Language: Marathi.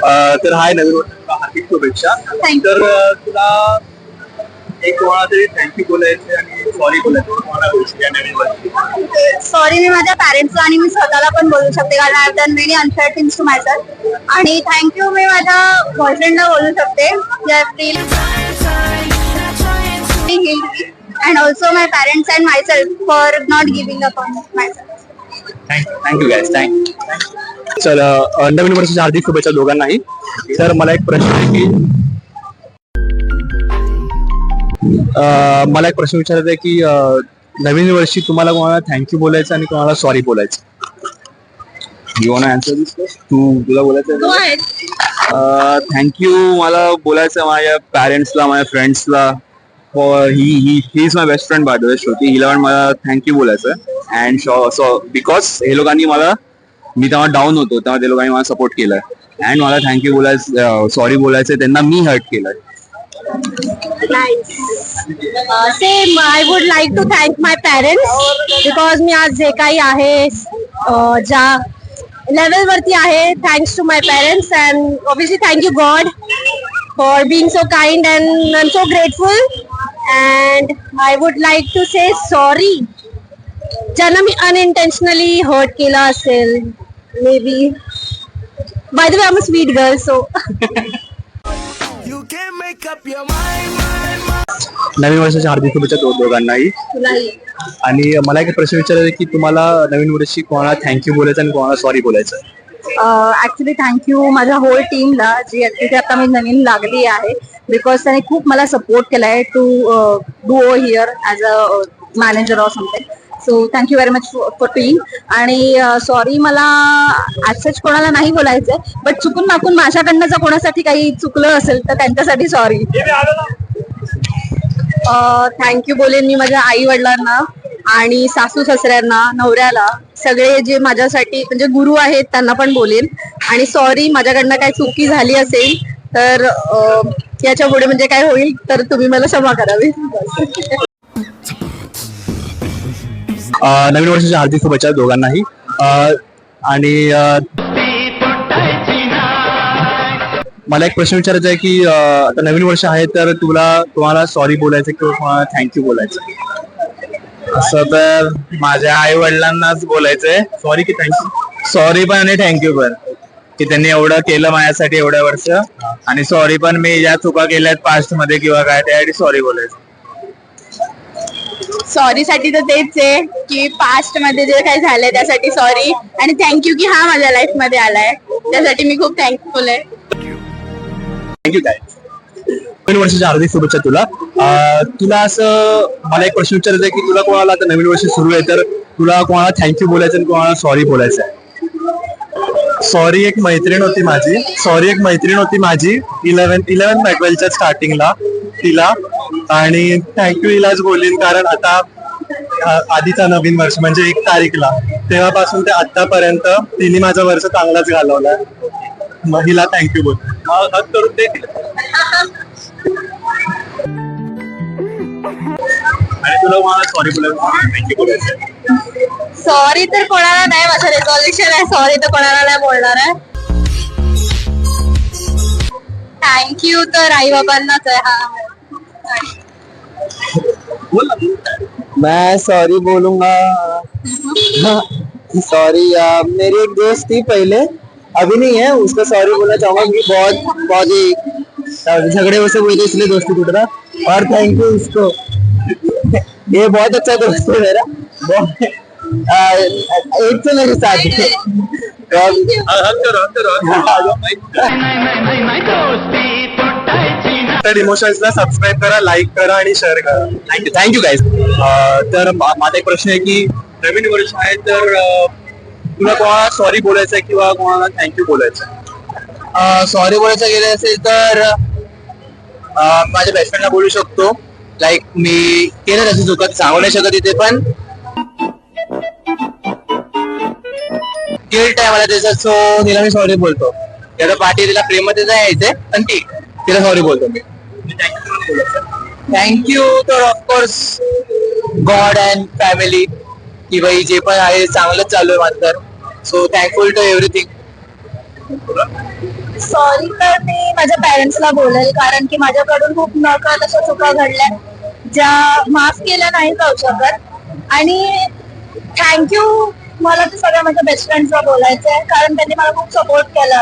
तर हाय नवीन वर्षाच्या हार्दिक शुभेच्छा. Thank तर तुला एक कोणाला तरी थँक्यू बोलायचं आणि सॉरी बोलायचं कोणाला गोष्टी नवीन वर्षी. सॉरी मी माझ्या पॅरेंट्सला आणि मी स्वतःला पण बोलू शकते कारण I have done many unfair things to myself. आणि थँक्यू मी माझ्या बॉयफ्रेंडला बोलू शकते and also my parents and myself for not giving up on myself. Thank you guys thank you. चल नवीन वर्षाच्या हार्दिक शुभेच्छा दोघांनाही. तर मला एक प्रश्न आहे की मला एक प्रश्न विचारायचा आहे की नवीन वर्षी तुम्हाला कोणाला थँक्यू बोलायचं आणि कोणाला सॉरी बोलायचं. You want answer this? तुला बोलायचं? थँक्यू मला बोलायचं माझ्या पॅरेंट्सला माझ्या फ्रेंड्सला. He is my best friend by the way Shruti. हिला पण मला थँक्यू बोलायचं अँड बिकॉज हे लोकांनी मला मी तेव्हा डाऊन होतो तेव्हा ते लोकांनी मला सपोर्ट केलाय अँड मला थँक्यू बोलायचं सॉरी बोलायचं त्यांना मी हर्ट केलंय. Same I would like to thank my parents because मी आज जे काही आहे ज्या लेवल वरती आहे thanks to my parents and obviously thank you God for being so kind and I am so grateful and I would like to say sorry ज्यांना मी अनइंटेन्शनली हर्ट केलं असेल. Maybe by the way I am a sweet girl so नवीन वर्षाच्या हार्दिक शुभेच्छा दोघांनाही. आणि मला एक प्रश्न विचारायचा की तुम्हाला नवीन वर्षी कोणाला थँक्यू बोलायचं आणि कोणाला सॉरी बोलायचं. ऍक्च्युली थँक्यू माझ्या होल टीमला जी तिथे आता मी नवीन लागली आहे बिकॉज त्याने खूप मला सपोर्ट केलाय to do oh here as a manager or something. So thank you very much for team. आणि सॉरी मला ॲज कोणाला नाही बोलायचंय बट चुकून माकून माझ्याकडनं जर कोणासाठी काही चुकलं असेल तर त्यांच्यासाठी सॉरी. थँक्यू बोलेन मी माझ्या आई वडिलांना आणि सासू सासऱ्यांना नवऱ्याला सगळे जे माझ्यासाठी म्हणजे गुरु आहेत त्यांना पण बोलेन. आणि सॉरी माझ्याकडनं काही चुकी झाली असेल तर याच्या पुढे म्हणजे काय होईल तर तुम्ही मला क्षमा करावी. नवीन वर्षाच्या हार्दिक शुभेच्छा दोघांनाही. आणि मला एक प्रश्न विचारायचा आहे की आता नवीन वर्ष आहे तर तुम्हाला सॉरी बोलायचं किंवा कोणाला थँक्यू बोलायचं. असं तर माझ्या आई वडिलांनाच बोलायचंय सॉरी की थँक्यू. सॉरी पण आणि थँक्यू पण की त्यांनी एवढं केलं माझ्यासाठी एवढ्या वर्ष. आणि सॉरी पण मी ज्या चुका केल्यात पास्ट मध्ये किंवा काय त्यासाठी सॉरी बोलायचं. सॉरी साठी तर तेच आहे की पास्ट मध्ये जे काही झालंय त्यासाठी सॉरी आणि थँक्यू की हा माझ्या लाईफ मध्ये आलाय त्यासाठी मी खूप थँकफुल आहे. थँक्यू काय. नवीन वर्षाच्या हार्दिक शुभेच्छा तुला. तुला असं मला एक प्रश्न विचारायचा आहे की तुला कोणाला आता नवीन वर्ष सुरू आहे तर तुला कोणाला थँक्यू बोलायचं आणि कोणाला सॉरी बोलायचं आहे. सॉरी एक मैत्रीण होती माझी 11th स्टार्टिंगला तिला. आणि थँक्यू हिलाच बोलीन कारण आता आधीचा नवीन वर्ष म्हणजे 1 तारीखला तेव्हापासून ते आतापर्यंत तिने माझं वर्ष चांगलाच घालवलाय. मग हिला थँक्यू बोल करून ते. आणि तुला कोणाला सॉरी बोलायचं थँक्यू बोलायचं. सॉरी तर कोणाला नाही माझं रेझॉल्युशन आहे सॉरी तर कोणाला नाही बोलणार आहे. थँक्यू तर आई बाबांनाच आहे. हा मैं सॉरी बोलूंगा. सॉरी मेरी एक दोस्त थी पहले अभी नहीं है उसको सॉरी बोलना चाहूंगा क्योंकि बहुत ही झगड़े वैसे हुए थे इसलिए दोस्ती टूट रहा. और थैंक यू उसको. ये बहुत अच्छा दोस्त है मेरा. एक से मेरे साथ तर इमोशन्सला सबस्क्राईब करा, लाईक करा आणि शेअर करा. Thank you guys. तर माझा एक प्रश्न आहे की नवीन वर्ष आहे तर तुला कोणाला सॉरी बोलायचं आहे किंवा कोणाला थँक्यू बोलायचं. सॉरी बोलायचं गेलं असेल तर माझ्या बेस्ट फ्रेंडला बोलू शकतो. लाईक मी केलं तसं चुकत सांगू नाही शकत इथे पण गिल्ट आहे मला त्याचं. सो तिला मी सॉरी बोलतो. त्याला पाठी तिला प्रेमात यायचंय पण ती तिला सॉरी बोलतो मी. थँक्यू तर ऑफकोर्स गॉड अँड फॅमिली की भाई जे पण आहे चांगलंच चालू आहे माझं. So thankful to everything. Sorry तर मी माझ्या पॅरेंट्सला बोलेल, कारण की माझ्याकडून खूप नकळत अशा चुका घडल्या ज्या माफ केल्या नाही जाऊ शकत. आणि थँक्यू मला ते सगळ्या माझ्या बेस्ट फ्रेंड्सला बोलायचं आहे, कारण त्यांनी मला खूप सपोर्ट केला.